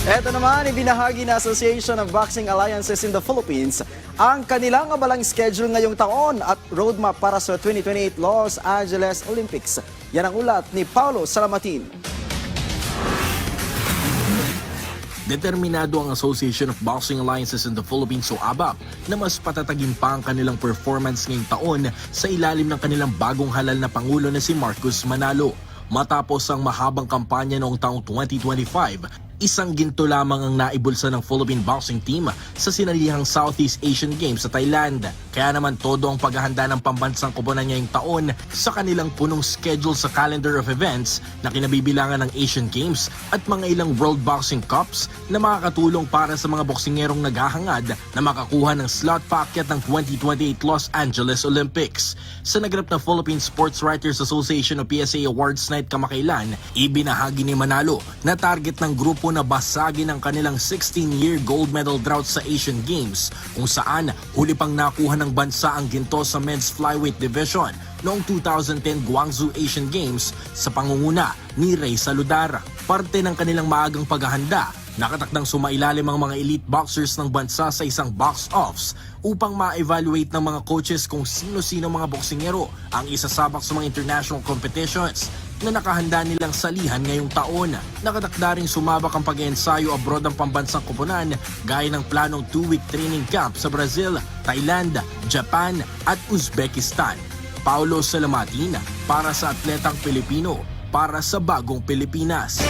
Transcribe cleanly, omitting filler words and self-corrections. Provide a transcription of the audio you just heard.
Ito naman, ibinahagi na Association of Boxing Alliances in the Philippines ang kanilang abalang schedule ngayong taon at roadmap para sa 2028 Los Angeles Olympics. Yan ang ulat ni Paulo Salamatin. Determinado ang Association of Boxing Alliances in the Philippines o ABAP na mas patatagin pa ang kanilang performance ngayong taon sa ilalim ng kanilang bagong halal na Pangulo na si Marcos Manalo. Matapos ang mahabang kampanya noong taong 2025, isang ginto lamang ang naibulsa ng Philippine boxing team sa sinalihang Southeast Asian Games sa Thailand. Kaya naman todo ang paghahanda ng pambansang koponan ngayong taon sa kanilang punong schedule sa calendar of events na kinabibilangan ng Asian Games at mga ilang World Boxing Cups na makakatulong para sa mga boksingerong naghahangad na makakuha ng slot packet ng 2028 Los Angeles Olympics. Sa naganap na Philippine Sports Writers Association o PSA Awards Night kamakailan, ibinahagi ni Manalo na target ng grupo na basagin ang kanilang 16-year gold medal drought sa Asian Games kung saan huli pang nakuha ng bansa ang ginto sa men's flyweight division noong 2010 Guangzhou Asian Games sa pangunguna ni Ray Saludar. Parte ng kanilang maagang paghahanda, nakatakdang sumailalim ang mga elite boxers ng bansa sa isang box-offs upang ma-evaluate ng mga coaches kung sino-sino mga boksingero ang isasabak sa mga international competitions na nakahanda nilang salihan ngayong taon. Nakatakda ring sumabak ang pag-ensayo abroad ng pambansang koponan gaya ng planong 2-week training camp sa Brazil, Thailand, Japan at Uzbekistan. Paulo Salamatin para sa Atletang Pilipino para sa Bagong Pilipinas.